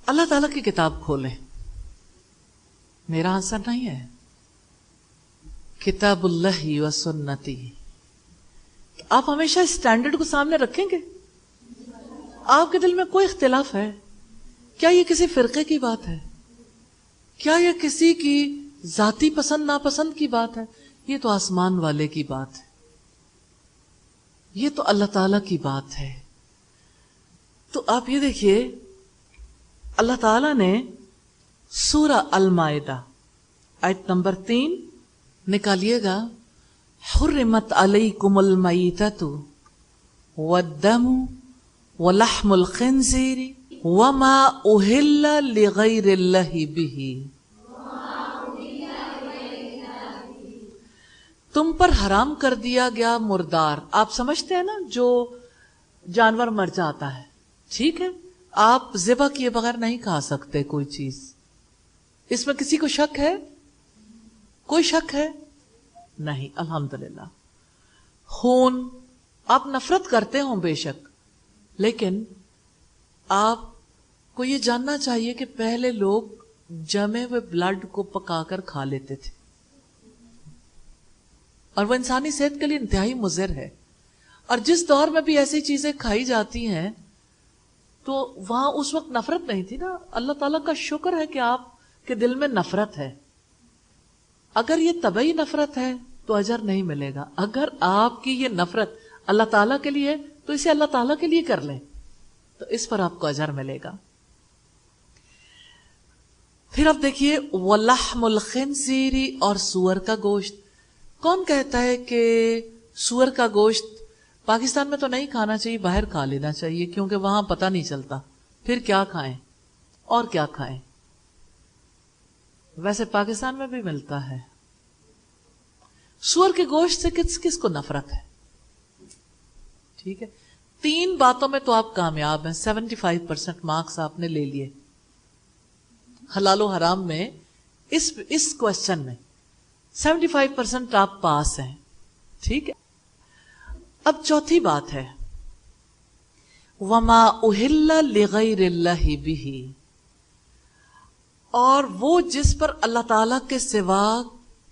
اللہ تعالیٰ کی کتاب کھولیں. میرا آنسر نہیں ہے. کتاب اللہ و سنتی. آپ ہمیشہ اسٹینڈرڈ کو سامنے رکھیں گے. آپ کے دل میں کوئی اختلاف ہے؟ کیا یہ کسی فرقے کی بات ہے؟ کیا یہ کسی کی ذاتی پسند ناپسند کی بات ہے؟ یہ تو آسمان والے کی بات ہے. یہ تو اللہ تعالیٰ کی بات ہے. تو آپ یہ دیکھیے اللہ تعالیٰ نے سورہ المائدہ آیت نمبر 3 نکالیے گا. حرمت علیکم المیتۃ والدم ولحم الخنزیر وما اہل لغیر اللہ بہ. تم پر حرام کر دیا گیا مردار. آپ سمجھتے ہیں نا جو جانور مر جاتا ہے, ٹھیک ہے, آپ ذبح کیے بغیر نہیں کھا سکتے کوئی چیز. اس میں کسی کو شک ہے؟ کوئی شک ہے نہیں, الحمدللہ. خون آپ نفرت کرتے ہوں بے شک, لیکن آپ کو یہ جاننا چاہیے کہ پہلے لوگ جمے ہوئے بلڈ کو پکا کر کھا لیتے تھے, اور وہ انسانی صحت کے لیے انتہائی مضر ہے. اور جس دور میں بھی ایسی چیزیں کھائی جاتی ہیں تو وہاں اس وقت نفرت نہیں تھی نا. اللہ تعالیٰ کا شکر ہے کہ آپ کے دل میں نفرت ہے. اگر یہ طبعی نفرت ہے تو اجر نہیں ملے گا. اگر آپ کی یہ نفرت اللہ تعالیٰ کے لیے تو اسے اللہ تعالیٰ کے لیے کر لیں, تو اس پر آپ کو اجر ملے گا. پھر آپ دیکھیے وَلَحْمُ الْخِنْزِيرِ, اور سور کا گوشت. کون کہتا ہے کہ سور کا گوشت پاکستان میں تو نہیں کھانا چاہیے, باہر کھا لینا چاہیے, کیونکہ وہاں پتہ نہیں چلتا پھر کیا کھائیں اور کیا کھائیں. ویسے پاکستان میں بھی ملتا ہے. سور کے گوشت سے کس کس کو نفرت ہے؟ ٹھیک ہے, 3 باتوں میں تو آپ کامیاب ہیں. 75% مارکس آپ نے لے لیے حلال و حرام میں. اس کوشچن میں 75% آپ پاس ہیں. ٹھیک ہے. اب چوتھی بات ہے وما اہل لغیر اللہ بہ, اور وہ جس پر اللہ تعالی کے سوا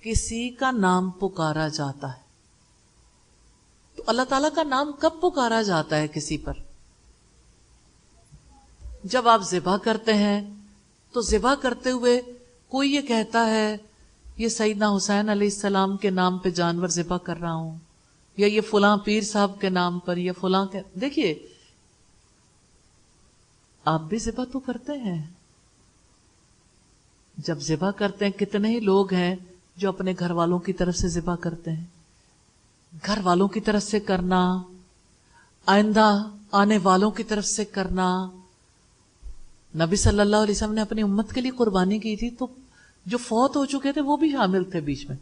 کسی کا نام پکارا جاتا ہے. تو اللہ تعالیٰ کا نام کب پکارا جاتا ہے کسی پر؟ جب آپ ذبح کرتے ہیں تو ذبح کرتے ہوئے کوئی یہ کہتا ہے یہ سیدنا حسین علیہ السلام کے نام پہ جانور ذبح کر رہا ہوں, یا یہ فلاں پیر صاحب کے نام پر, یا فلاں کے. دیکھیے آپ بھی ذبح تو کرتے ہیں. جب ذبح کرتے ہیں کتنے ہی لوگ ہیں جو اپنے گھر والوں کی طرف سے ذبح کرتے ہیں. گھر والوں کی طرف سے کرنا, آئندہ آنے والوں کی طرف سے کرنا. نبی صلی اللہ علیہ وسلم نے اپنی امت کے لیے قربانی کی تھی, تو جو فوت ہو چکے تھے وہ بھی شامل تھے بیچ میں.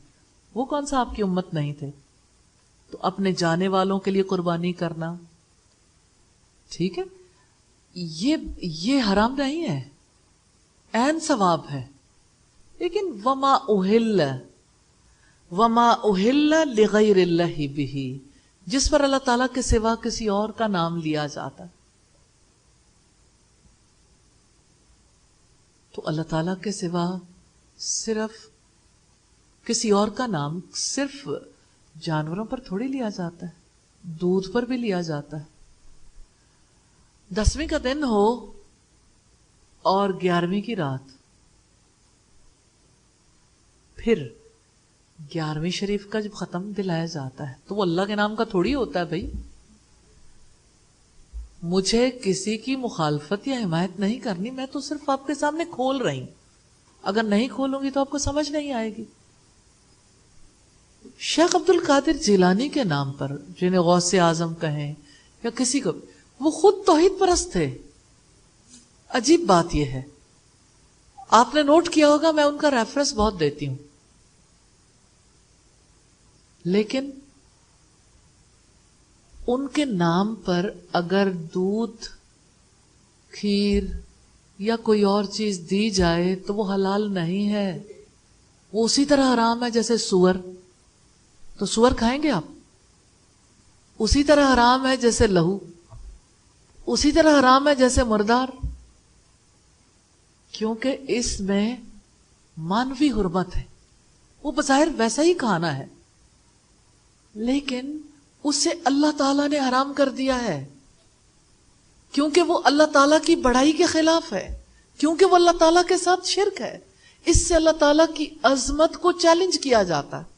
وہ کون سا آپ کی امت نہیں تھے؟ تو اپنے جانے والوں کے لیے قربانی کرنا, ٹھیک ہے, یہ حرام نہیں ہے, عین ثواب ہے. لیکن وما اہل لغیر اللہ بہ, جس پر اللہ تعالیٰ کے سوا کسی اور کا نام لیا جاتا, تو اللہ تعالیٰ کے سوا صرف کسی اور کا نام صرف جانوروں پر تھوڑی لیا جاتا ہے, دودھ پر بھی لیا جاتا ہے. 10ویں کا دن ہو اور 11ویں کی رات, پھر 11ویں شریف کا جب ختم دلایا جاتا ہے تو وہ اللہ کے نام کا تھوڑی ہوتا ہے بھائی. مجھے کسی کی مخالفت یا حمایت نہیں کرنی, میں تو صرف آپ کے سامنے کھول رہی ہوں. اگر نہیں کھولوں گی تو آپ کو سمجھ نہیں آئے گی. شیخ عبد القادر جیلانی کے نام پر, جنہیں غوث اعظم کہیں یا کسی کو, وہ خود توحید پرست تھے. عجیب بات یہ ہے, آپ نے نوٹ کیا ہوگا میں ان کا ریفرنس بہت دیتی ہوں, لیکن ان کے نام پر اگر دودھ, کھیر یا کوئی اور چیز دی جائے تو وہ حلال نہیں ہے. وہ اسی طرح حرام ہے جیسے سور. تو سور کھائیں گے آپ؟ اسی طرح حرام ہے جیسے لہو, اسی طرح حرام ہے جیسے مردار. کیونکہ اس میں مانوی حرمت ہے. وہ بظاہر ویسا ہی کھانا ہے لیکن اسے اللہ تعالیٰ نے حرام کر دیا ہے کیونکہ وہ اللہ تعالیٰ کی بڑائی کے خلاف ہے, کیونکہ وہ اللہ تعالیٰ کے ساتھ شرک ہے. اس سے اللہ تعالیٰ کی عظمت کو چیلنج کیا جاتا ہے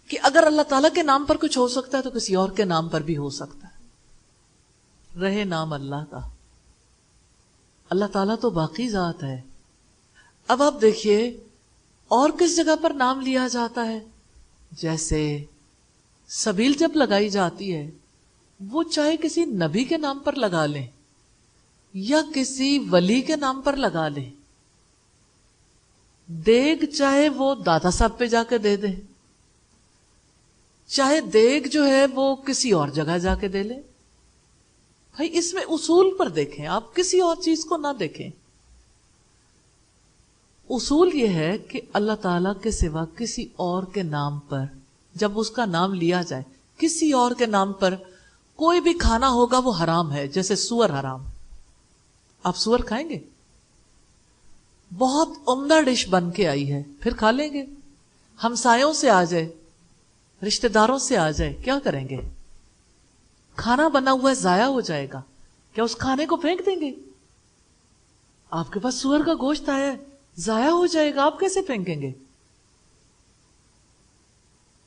کہ اگر اللہ تعالیٰ کے نام پر کچھ ہو سکتا ہے تو کسی اور کے نام پر بھی ہو سکتا ہے. رہے نام اللہ کا, اللہ تعالیٰ تو باقی ذات ہے. اب آپ دیکھیے اور کس جگہ پر نام لیا جاتا ہے. جیسے سبیل جب لگائی جاتی ہے وہ چاہے کسی نبی کے نام پر لگا لیں یا کسی ولی کے نام پر لگا لیں. دیگ چاہے وہ دادا صاحب پہ جا کے دے دیں, چاہے دیگ جو ہے وہ کسی اور جگہ جا کے دے لیں. بھائی اس میں اصول پر دیکھیں, آپ کسی اور چیز کو نہ دیکھیں. اصول یہ ہے کہ اللہ تعالیٰ کے سوا کسی اور کے نام پر جب اس کا نام لیا جائے, کسی اور کے نام پر کوئی بھی کھانا ہوگا وہ حرام ہے. جیسے سور حرام, آپ سور کھائیں گے؟ بہت عمدہ ڈش بن کے آئی ہے پھر کھا لیں گے. ہمسایوں سے آ جائے, رشتہ داروں سے آ جائے, کیا کریں گے؟ کھانا بنا ہوا ہے ضائع ہو جائے گا, کیا اس کھانے کو پھینک دیں گے؟ آپ کے پاس سور کا گوشت آیا ہے ضائع ہو جائے گا, آپ کیسے پھینکیں گے؟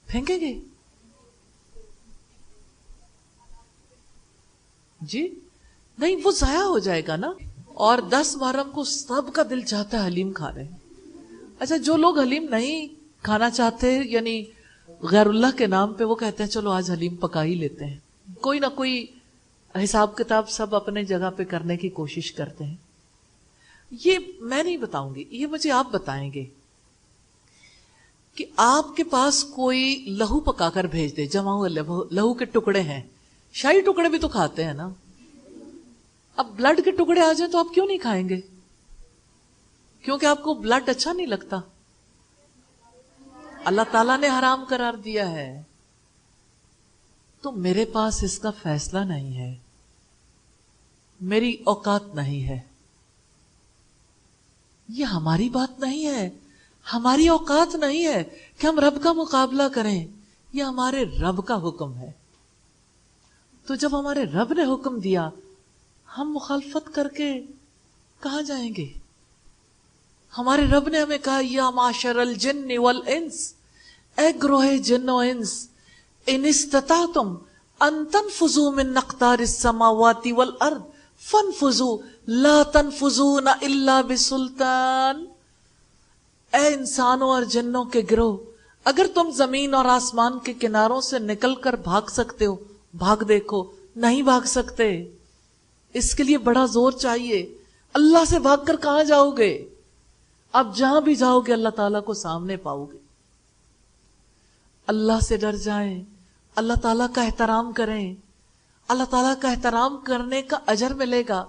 پھینکیں گے؟ جی نہیں, وہ ضائع ہو جائے گا نا. اور 10 محرم کو سب کا دل چاہتا ہے حلیم کھا رہے ہیں. اچھا جو لوگ حلیم نہیں کھانا چاہتے یعنی غیر اللہ کے نام پہ, وہ کہتے ہیں چلو آج حلیم پکا ہی لیتے ہیں. کوئی نہ کوئی حساب کتاب سب اپنے جگہ پہ کرنے کی کوشش کرتے ہیں. یہ میں نہیں بتاؤں گی, یہ مجھے آپ بتائیں گے کہ آپ کے پاس کوئی لہو پکا کر بھیج دے, جمع ہوئے لہو کے ٹکڑے ہیں, شاہی ٹکڑے بھی تو کھاتے ہیں نا. اب بلڈ کے ٹکڑے آ جائیں تو آپ کیوں نہیں کھائیں گے؟ کیونکہ آپ کو بلڈ اچھا نہیں لگتا. اللہ تعالیٰ نے حرام قرار دیا ہے. تو میرے پاس اس کا فیصلہ نہیں ہے, میری اوقات نہیں ہے. یہ ہماری بات نہیں ہے, ہماری اوقات نہیں ہے کہ ہم رب کا مقابلہ کریں. یہ ہمارے رب کا حکم ہے. تو جب ہمارے رب نے حکم دیا ہم مخالفت کر کے کہاں جائیں گے؟ ہمارے رب نے ہمیں کہا یا معاشر الجن والانس, اے گروہ جن و انس, ان استطعتم ان تنفذوا من اقطار السماوات والارض فانفذوا لا تنفذون الا بسلطان. اے انسانوں اور جنوں کے گروہ, اگر تم زمین اور آسمان کے کناروں سے نکل کر بھاگ سکتے ہو بھاگ دیکھو. نہیں بھاگ سکتے, اس کے لیے بڑا زور چاہیے. اللہ سے بھاگ کر کہاں جاؤ گے؟ اب جہاں بھی جاؤ گے اللہ تعالیٰ کو سامنے پاؤ گے. اللہ سے ڈر جائیں, اللہ تعالیٰ کا احترام کریں, اللہ تعالیٰ کا احترام کرنے کا اجر ملے گا.